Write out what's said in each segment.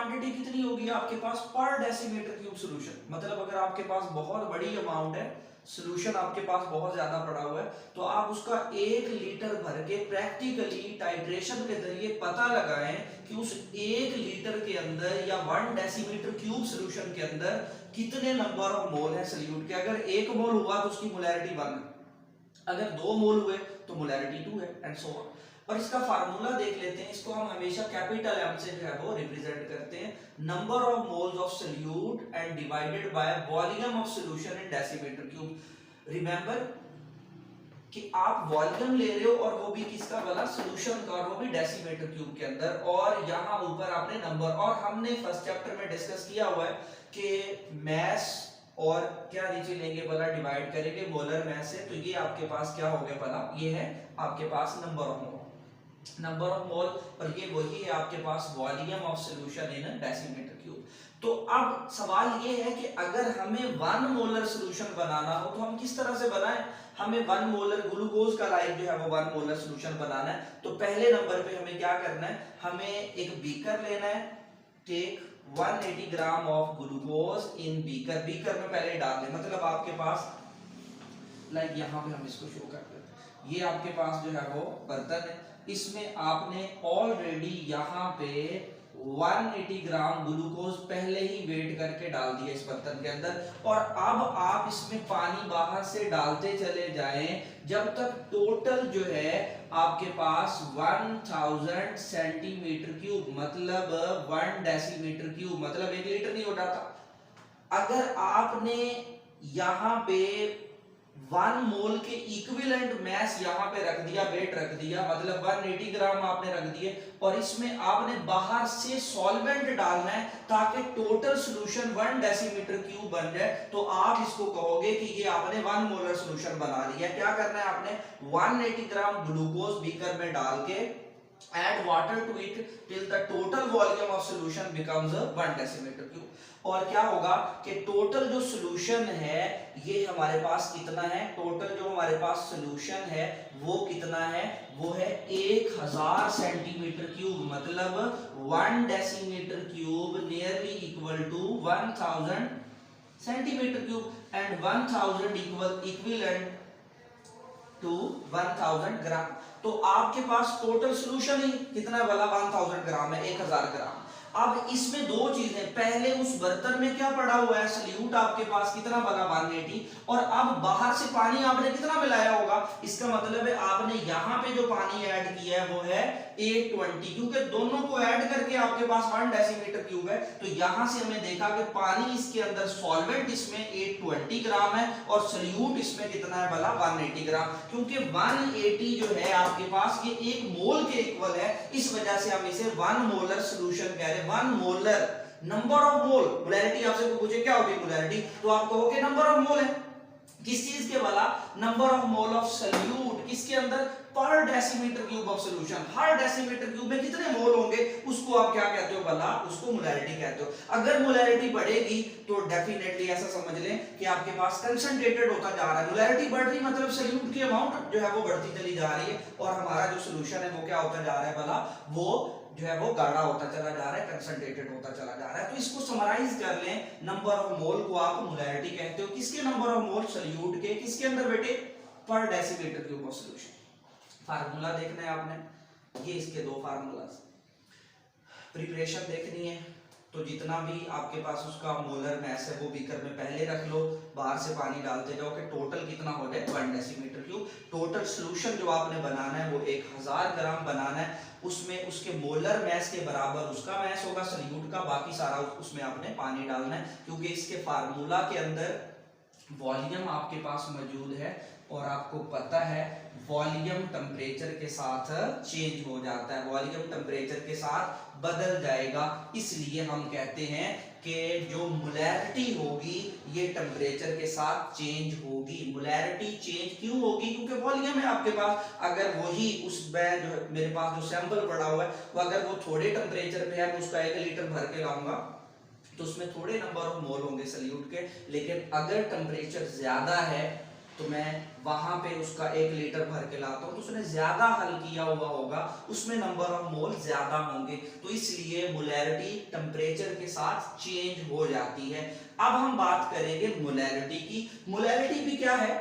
Quantity कितनी होगी आपके पास पर डेसीमीटर क्यूब सोल्यूशन। मतलब अगर आपके पास बहुत बड़ी अमाउंट है, सोल्यूशन आपके पास बहुत ज्यादा पड़ा हुआ है, तो आप उसका 1 लीटर भर के प्रैक्टिकली टाइट्रेशन के जरिए पता लगाएं कि उस 1 लीटर के अंदर या 1 डेसीमीटर क्यूब सोल्यूशन के अंदर कितने नंबर ऑफ मोल है सोल्यूट के। अगर 1 मोल हुआ तो उसकी मोलैरिटी 1 है, अगर 2 मोल हुए तो मोलैरिटी 2 है, एंड सो ऑन। और इसका फार्मूला देख लेते हैं। इसको हम हमेशा कैपिटल एम से जो है वो रिप्रेजेंट करते हैं, number of moles of solute and divided by volume of solution in decimetre cube. Remember कि आप वॉल्यूम ले रहे हो और वो भी किसका वाला, सॉल्यूशन का, और वो भी डेसीमीटर क्यूब के अंदर, और यहां ऊपर आपने नंबर। और हमने फर्स्ट चैप्टर में डिस्कस किया हुआ है कि मैस और क्या नीचे लेंगे भला, डिवाइड करेंगे मोलर मैस से, तो ये आपके पास क्या हो गया भला, ये है आपके पास number of mole, number of mole, और ये वही है आपके पास volume of solution in decimetre cube. तो अब सवाल ये है कि अगर हमें 1 मोलर सॉल्यूशन बनाना हो तो हम किस तरह से बनाएं। हमें 1 मोलर ग्लूकोज का लाइक जो है वो 1 मोलर सॉल्यूशन बनाना है। तो पहले नंबर पे हमें क्या करना है, हमें एक बीकर लेना है, take 180 gram of glucose in beaker. Beaker में पहले डाल दें, मतलब आपके पास लाइक यहाँ पे हम इसको शो करते हैं, ये आपके पास जो है वो बर्तन है, इसमें आपने ऑलरेडी यहाँ पे 180 ग्राम ग्लूकोज पहले ही वेट करके डाल दिया इस बर्तन के अंदर। और अब आप इसमें पानी बाहर से डालते चले जाएं जब तक टोटल जो है आपके पास 1000 सेंटीमीटर क्यूब, मतलब 1 डेसीमीटर क्यूब, मतलब 1 लीटर नहीं उठाता। अगर आपने यहाँ पे 1 मोल के इक्विवेलेंट मैस यहाँ पे रख दिया, वेट रख दिया, मतलब 180 ग्राम आपने रख दिए, और इसमें आपने बाहर से सॉल्वेंट डालना है ताकि टोटल सॉल्यूशन 1 डेसीमीटर क्यूब बन जाए, तो आप इसको कहोगे कि ये आपने 1 मोलर सॉल्यूशन बना लिया। क्या करना है आपने, 180 ग्राम ग्लूकोज बीकर में डाल के add water to it till the total volume of solution becomes 1 decimeter cube। और क्या होगा कि टोटल जो सॉल्यूशन है ये हमारे पास कितना है, टोटल जो हमारे पास सॉल्यूशन है वो कितना है, वो है 1000 सेंटीमीटर क्यूब, मतलब 1 decimetre cube nearly equal to 1000 centimetre cube, and 1000 equivalent to 1000 gram. तो आपके पास टोटल सॉल्यूशन ही कितना वाला 1000 ग्राम है, 1000 ग्राम। अब इसमें दो चीजें, पहले उस बर्तन में क्या पड़ा हुआ है, सॉल्यूट आपके पास कितना बना 180, और अब बाहर से पानी आपने कितना मिलाया होगा, इसका मतलब है आपने यहाँ पे जो पानी ऐड किया है वो है 820, क्योंकि दोनों को ऐड करके आपके पास 1 डेसीमीटर क्यूब है। तो यहां से हमने देखा कि पानी इसके अंदर, सॉल्वेंट इसमें 820 ग्राम है, और सॉल्यूट इसमें कितना है भला 180 ग्राम, क्योंकि 180 जो है आपके पास ये 1 मोल के इक्वल है, इस वजह से हम इसे 1 मोलर सॉल्यूशन कह रहे हैं। 1 molar, number of mole, molarity आपसे कोई पूछे क्या होगी मोलैरिटी, तो आप कहोगे नंबर ऑफ मोल है, किस चीज के वाला, number of mole of solute, किसके अंदर, पर decimetre cube of solution. Her decimetre cube में कितने मोल होंगे उसको आप क्या कहते हो भला, उसको मोलैरिटी कहते हो। अगर मोलैरिटी बढ़ेगी तो डेफिनेटली ऐसा समझ लें कि आपके पास कंसंट्रेटेड होता जा रहा है, मोलैरिटी बढ़ रही मतलब सॉल्यूट की अमाउंट जो है वो बढ़ती चली जा रही है, और हमारा जो सॉल्यूशन है वो क्या होता जा रहा है भला, वो जो है वो गाढ़ा होता चला जा रहा है, कंसंट्रेटेड होता चला जा रहा है। तो इसको समराइज कर लें, नंबर ऑफ मोल को आप मोलैरिटी कहते हो, किसके नंबर ऑफ मोल, सॉल्यूट के, किसके अंदर बेटे, पर decimetre cube of solution. Formula देखना है आपने, ये इसके दो फार्मूलास, प्रिपरेशन देखनी है, तो जितना भी आपके पास उसका मोलर मैस है वो बीकर में पहले रख लो, बाहर से पानी डालते जाओ कि टोटल कितना हो जाए 1 डेसीमीटर क्यूब। टोटल सॉल्यूशन जो आपने बनाना है वो 1000 ग्राम बनाना है, उसमें उसके मोलर मैस के बराबर उसका मैस होगा सॉल्यूट का, बाकी सारा उसमें आपने पानी डालना है, क्योंकि इसके फार्मूला के अंदर वॉल्यूम आपके पास मौजूद है, और आपको पता है वॉल्यूम टेम्परेचर के साथ चेंज हो जाता है, वॉल्यूम टेम्परेचर के साथ बदल जाएगा, इसलिए हम कहते हैं कि जो मोलैरिटी होगी ये टेम्परेचर के साथ चेंज होगी। मोलैरिटी चेंज क्यों होगी, क्योंकि वॉल्यूम है आपके पास, अगर वही उसमें जो मेरे पास जो सैंपल पड़ा हुआ है वो अगर वो थोड़े टेम्परेचर पे है, मैं उसका 1 लीटर भर के लाऊंगा तो उसमें थोड़े नंबर ऑफ मोल होंगे सॉल्यूट के, लेकिन अगर टेम्परेचर ज्यादा है तो मैं वहां पे उसका 1 लीटर भर के लाता हूं, तो उसने ज्यादा हल किया हुआ होगा, उसमें नंबर ऑफ मोल ज्यादा होंगे, तो इसलिए मोलैरिटी टेम्परेचर के साथ चेंज हो जाती है। अब हम बात करेंगे मोलैरिटी की। मोलैरिटी भी क्या है,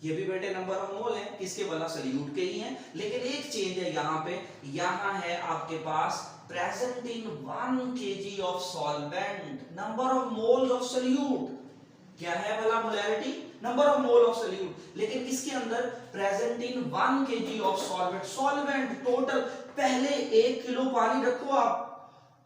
ये भी बेटे नंबर ऑफ मोल है, किसके वाला, सल्यूट के ही है, लेकिन एक चेंज है यहाँ पे, यहाँ है आपके पास present in 1 kg of solvent, number of moles of solute. क्या है वाला molarity, number of mole of solute, लेकिन किसके अंदर, present in 1 kg of solvent. Solvent total, पहले 1 किलो पानी रखो आप,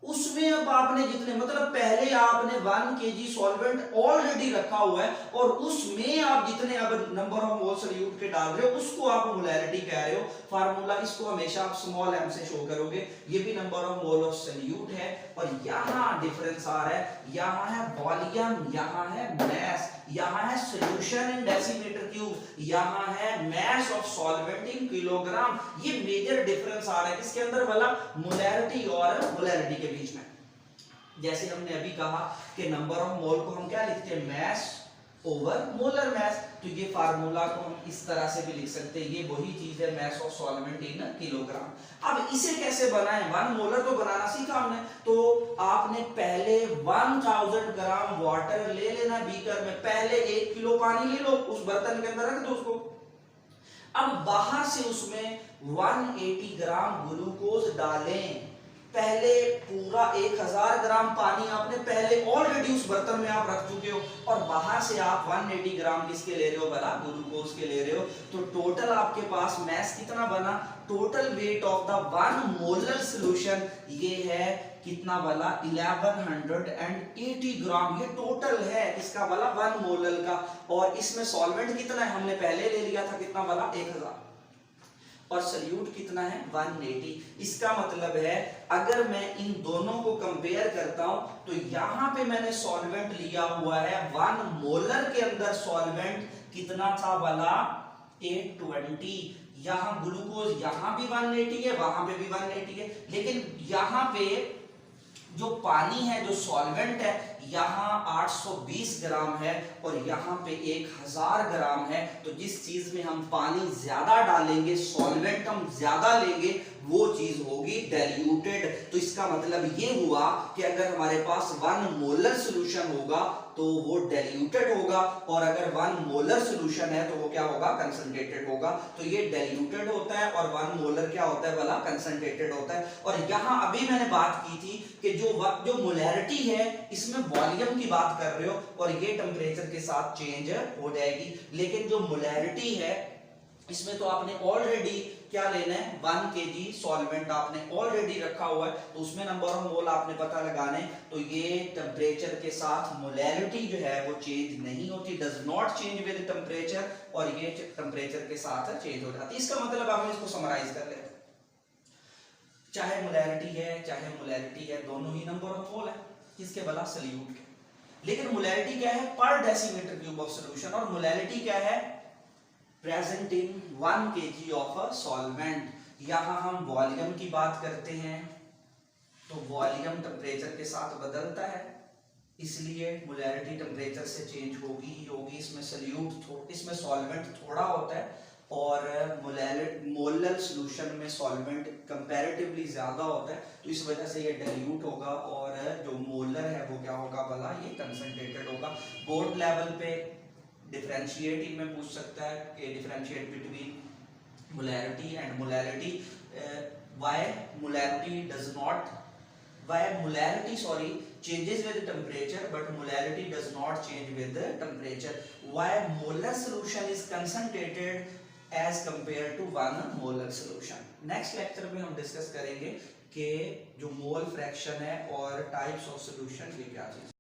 उसमें अब आपने जितने, मतलब पहले आपने 1 kg सॉल्वेंट ऑलरेडी रखा हुआ है, और उसमें आप जितने अब नंबर ऑफ मोल सल्यूट के डाल रहे हो, उसको आप मोलैरिटी कह रहे हो। फार्मूला इसको हमेशा आप स्मॉल m से शो करोगे, ये भी number of mole of salute है। और यहाँ डिफरेंस आ रहा है, यहाँ है वॉल्यूम, यहाँ है मैस, यहाँ है सॉल्यूशन इन डेसीमीटर क्यूब, यहाँ है mass of solvent in kilogram. ये मेजर डिफरेंस आ रहा है किसके अंदर वाला, मोलैरिटी और मोलैरिटी के बीच में। जैसे हमने अभी कहा कि नंबर ऑफ मोल को हम क्या लिखते हैं, मैस ओवर मोलर मैस, तो ये फार्मूला को हम इस तरह से भी लिख सकते हैं, ये वही चीज है, mass of solvent in kilogram. अब इसे कैसे बनाएं, 1 मोलर तो बनाना सीखा हमने, तो आपने पहले 1000 ग्राम वाटर ले लेना बीकर में, पहले 1 किलो पानी ले लो, उस बर्तन के अंदर रख दो उसको। अब बाहर से उसमें 180 ग्राम ग्लूकोज डालें, पहले पूरा 1000 ग्राम पानी आपने पहले ऑलरेडी उस बर्तन में आप रख चुके हो, और बाहर से आप 180 ग्राम किसके ले रहे हो भला, ग्लूकोज के ले रहे हो। तो टोटल आपके पास मैस कितना बना, total weight of the 1 molar solution ये है कितना वाला, 1180 ग्राम, ये टोटल है किसका वाला, 1 मोलर का। और इसमें सॉल्वेंट कितना है, हमने पहले ले लिया था कितना वाला, 1000, और सल्यूट कितना है, 180। इसका मतलब है अगर मैं इन दोनों को कंपेयर करता हूं, तो यहां पे मैंने सॉल्वेंट लिया हुआ है 1 मोलर के अंदर सॉल्वेंट कितना था वाला, 820। यहां ग्लूकोज, यहां भी 180 है, वहां पे भी 180 है, लेकिन यहां पे जो पानी है, जो सॉल्वेंट है, यहाँ 820 ग्राम है और यहाँ पे 1000 ग्राम है। तो जिस चीज में हम पानी ज्यादा डालेंगे, सॉल्वेंट हम ज्यादा लेंगे, वो चीज होगी डाइल्यूटेड। तो इसका मतलब ये हुआ कि अगर हमारे पास 1 मोलर सॉल्यूशन होगा तो वो डाइल्यूटेड होगा, और अगर 1 मोलर सॉल्यूशन है तो वो क्या होगा, कंसंट्रेटेड होगा। तो ये डाइल्यूटेड होता है और 1 मोलर क्या होता है वाला, कंसंट्रेटेड होता है। और यहाँ अभी मैंने बात की थी कि जो मोलैरिटी है इसमें वॉल्यूम की बात कर रहे हो, और ये टेम्परेचर के साथ चेंज हो जाएगी। लेकिन जो मोलैरिटी है इसमें तो आपने ऑलरेडी क्या लेना है, 1 kg सॉल्वेंट आपने ऑलरेडी रखा हुआ है, तो उसमें नंबर ऑफ मोल आपने पता लगाने। तो ये टेम्परेचर के साथ मोलैरिटी जो है वो चेंज नहीं होती, does not change with temperature, और ये टेम्परेचर के साथ चेंज हो जाती है। इसका मतलब हम इसको समराइज कर लेते हैं, चाहे मोलैरिटी है चाहे मोलैरिटी है, दोनों ही नंबर ऑफ मोल है, किसके भला, सल्यूट के। लेकिन मोलैरिटी क्या है, पर डेसीमीटर क्यूब ऑफ सॉल्यूशन, और मोलैरिटी क्या है, present in 1 kg of a solvent. यहां हम वॉल्यूम की बात करते हैं, तो वॉल्यूम टेम्परेचर के साथ बदलता है, इसलिए मोलैरिटी टेम्परेचर से चेंज होगी ही होगी। इसमें सल्यूट, इसमें सॉल्वेंट थोड़ा होता है, और मोलर सॉल्यूशन में सॉल्वेंट कंपैरेटिवली ज्यादा होता है, तो इस वजह से ये डाइल्यूट होगा, और जो मोलर है वो क्या होगा भला, ये कंसंट्रेटेड होगा। बोर्ड लेवल पे डिफरेंशिएट इनमें पूछ सकता है कि differentiate between molarity and molarity, why molarity changes with temperature but molarity does not change with the temperature. Why molar solution is concentrated as compared to 1 molar solution. Next lecture में हम discuss करेंगे कि जो mole fraction है और types of solution ये क्या चीज